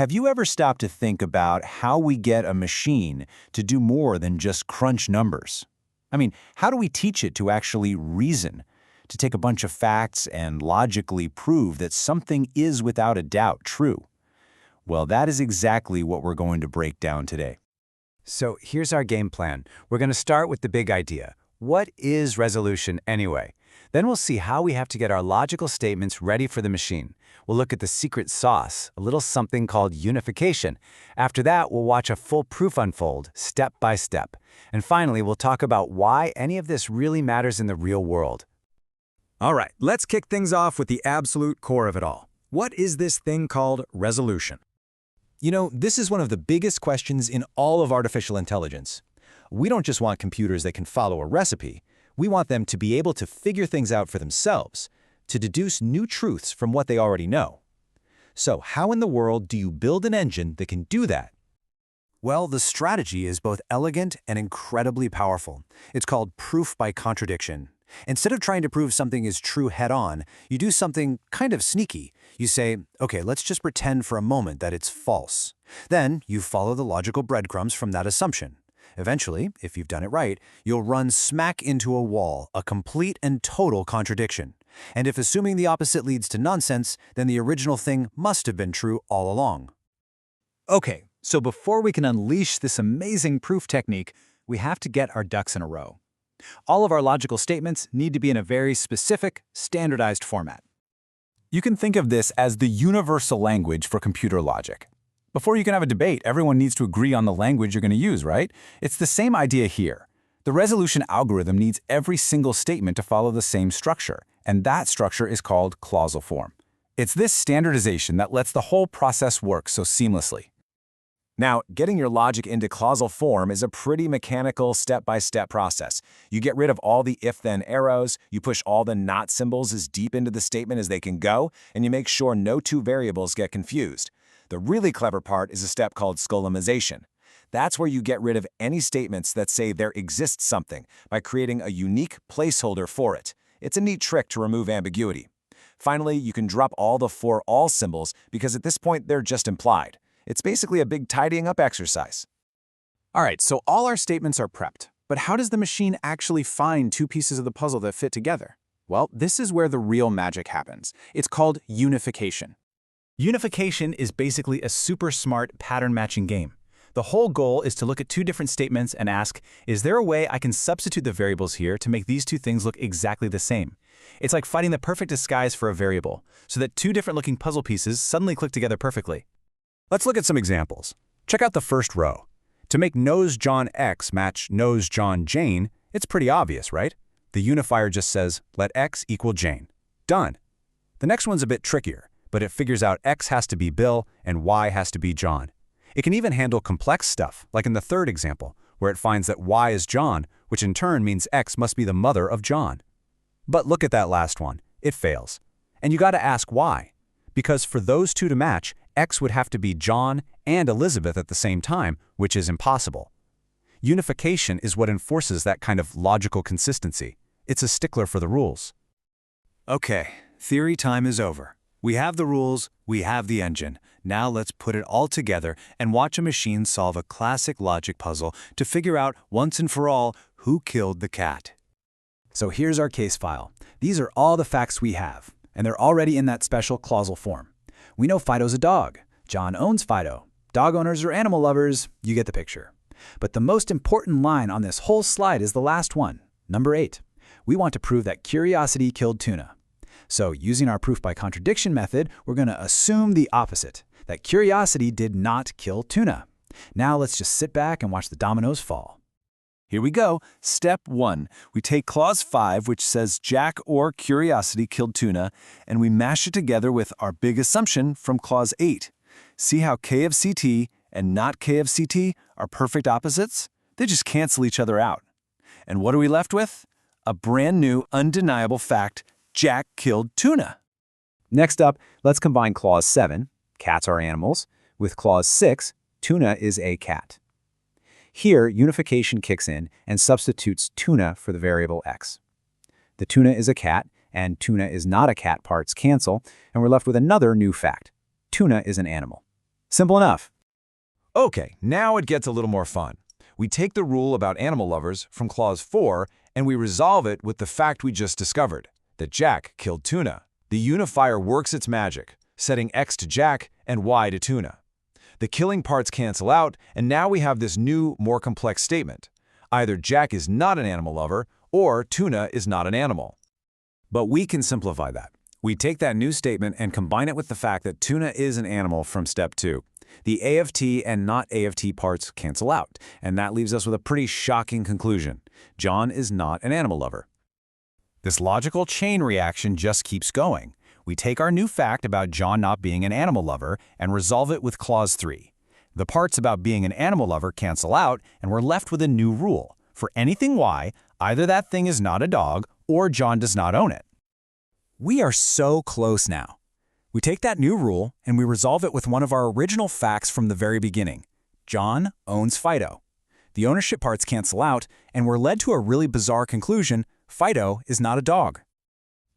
Have you ever stopped to think about how we get a machine to do more than just crunch numbers? I mean, how do we teach it to actually reason, to take a bunch of facts and logically prove that something is without a doubt true? Well, that is exactly what we're going to break down today. So here's our game plan. We're going to start with the big idea. What is resolution anyway? Then we'll see how we have to get our logical statements ready for the machine. We'll look at the secret sauce, a little something called unification. After that, we'll watch a full proof unfold, step by step. And finally, we'll talk about why any of this really matters in the real world. All right, let's kick things off with the absolute core of it all. What is this thing called resolution? You know, this is one of the biggest questions in all of artificial intelligence. We don't just want computers that can follow a recipe. We want them to be able to figure things out for themselves, to deduce new truths from what they already know. So how in the world do you build an engine that can do that? Well, the strategy is both elegant and incredibly powerful. It's called proof by contradiction. Instead of trying to prove something is true head-on, you do something kind of sneaky. You say, okay, let's just pretend for a moment that it's false. Then you follow the logical breadcrumbs from that assumption. Eventually, if you've done it right, you'll run smack into a wall, a complete and total contradiction. And if assuming the opposite leads to nonsense, then the original thing must have been true all along. Okay, so before we can unleash this amazing proof technique, we have to get our ducks in a row. All of our logical statements need to be in a very specific, standardized format. You can think of this as the universal language for computer logic. Before you can have a debate, everyone needs to agree on the language you're going to use, right? It's the same idea here. The resolution algorithm needs every single statement to follow the same structure, and that structure is called clausal form. It's this standardization that lets the whole process work so seamlessly. Now, getting your logic into clausal form is a pretty mechanical step-by-step process. You get rid of all the if-then arrows, you push all the not symbols as deep into the statement as they can go, and you make sure no two variables get confused. The really clever part is a step called skolemization. That's where you get rid of any statements that say there exists something by creating a unique placeholder for it. It's a neat trick to remove ambiguity. Finally, you can drop all the for all symbols because at this point they're just implied. It's basically a big tidying up exercise. All right, so all our statements are prepped. But how does the machine actually find two pieces of the puzzle that fit together? Well, this is where the real magic happens. It's called unification. Unification is basically a super smart pattern-matching game. The whole goal is to look at two different statements and ask, is there a way I can substitute the variables here to make these two things look exactly the same? It's like finding the perfect disguise for a variable, so that two different-looking puzzle pieces suddenly click together perfectly. Let's look at some examples. Check out the first row. To make knows John X match knows John Jane, it's pretty obvious, right? The unifier just says, let X equal Jane. Done. The next one's a bit trickier, but it figures out X has to be Bill and Y has to be John. It can even handle complex stuff, like in the third example, where it finds that Y is John, which in turn means X must be the mother of John. But look at that last one. It fails. And you gotta ask why. Because for those two to match, X would have to be John and Elizabeth at the same time, which is impossible. Unification is what enforces that kind of logical consistency. It's a stickler for the rules. Okay, theory time is over. We have the rules, we have the engine. Now let's put it all together and watch a machine solve a classic logic puzzle to figure out once and for all who killed the cat. So here's our case file. These are all the facts we have, and they're already in that special clausal form. We know Fido's a dog. John owns Fido. Dog owners are animal lovers. You get the picture. But the most important line on this whole slide is the last one, number 8. We want to prove that curiosity killed tuna. So using our proof by contradiction method, we're going to assume the opposite, that curiosity did not kill tuna. Now let's just sit back and watch the dominoes fall. Here we go. Step 1. We take clause 5, which says Jack or curiosity killed tuna, and we mash it together with our big assumption from clause 8. See how K of CT and not K of CT are perfect opposites? They just cancel each other out. And what are we left with? A brand new, undeniable fact: Jack killed tuna. Next up, let's combine clause 7, cats are animals, with clause 6, tuna is a cat. Here, unification kicks in and substitutes tuna for the variable x. The tuna is a cat, and tuna is not a cat parts cancel, and we're left with another new fact. Tuna is an animal. Simple enough. Okay, now it gets a little more fun. We take the rule about animal lovers from clause 4 and we resolve it with the fact we just discovered, that Jack killed Tuna. The unifier works its magic, setting X to Jack and Y to Tuna. The killing parts cancel out, and now we have this new, more complex statement. Either Jack is not an animal lover, or Tuna is not an animal. But we can simplify that. We take that new statement and combine it with the fact that Tuna is an animal from step 2. The AFT and not AFT parts cancel out, and that leaves us with a pretty shocking conclusion. John is not an animal lover. This logical chain reaction just keeps going. We take our new fact about John not being an animal lover and resolve it with clause 3. The parts about being an animal lover cancel out, and we're left with a new rule. For anything Y, either that thing is not a dog or John does not own it. We are so close now. We take that new rule and we resolve it with one of our original facts from the very beginning. John owns Fido. The ownership parts cancel out, and we're led to a really bizarre conclusion: Fido is not a dog.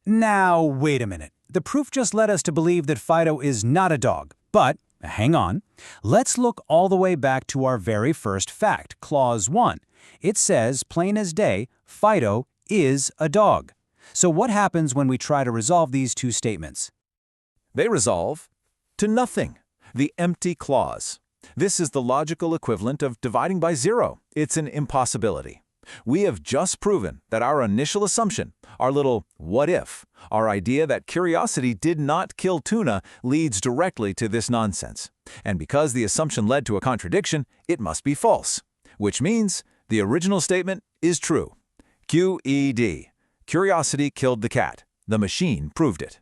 Now, wait a minute. The proof just led us to believe that Fido is not a dog. But, hang on. Let's look all the way back to our very first fact, clause 1. It says, plain as day, Fido is a dog. So what happens when we try to resolve these two statements? They resolve to nothing, the empty clause. This is the logical equivalent of dividing by 0. It's an impossibility. We have just proven that our initial assumption, our little what if, our idea that curiosity did not kill Tuna, leads directly to this nonsense. And because the assumption led to a contradiction, it must be false, which means the original statement is true. QED. Curiosity killed the cat. The machine proved it.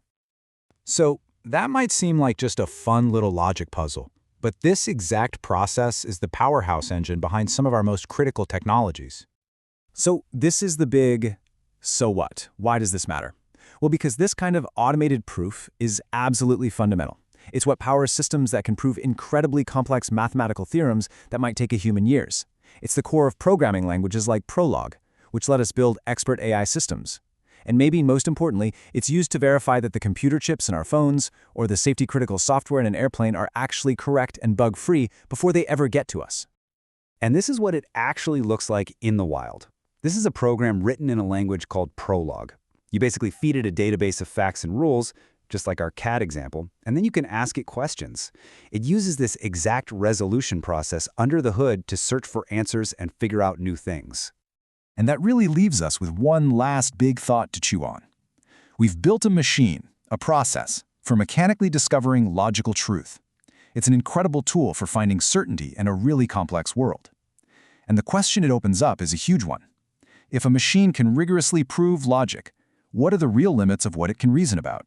So, that might seem like just a fun little logic puzzle, but this exact process is the powerhouse engine behind some of our most critical technologies. So this is the big, so what? Why does this matter? Well, because this kind of automated proof is absolutely fundamental. It's what powers systems that can prove incredibly complex mathematical theorems that might take a human years. It's the core of programming languages like Prolog, which let us build expert AI systems. And maybe most importantly, it's used to verify that the computer chips in our phones or the safety-critical software in an airplane are actually correct and bug-free before they ever get to us. And this is what it actually looks like in the wild. This is a program written in a language called Prolog. You basically feed it a database of facts and rules, just like our CAD example, and then you can ask it questions. It uses this exact resolution process under the hood to search for answers and figure out new things. And that really leaves us with one last big thought to chew on. We've built a machine, a process, for mechanically discovering logical truth. It's an incredible tool for finding certainty in a really complex world. And the question it opens up is a huge one. If a machine can rigorously prove logic, what are the real limits of what it can reason about?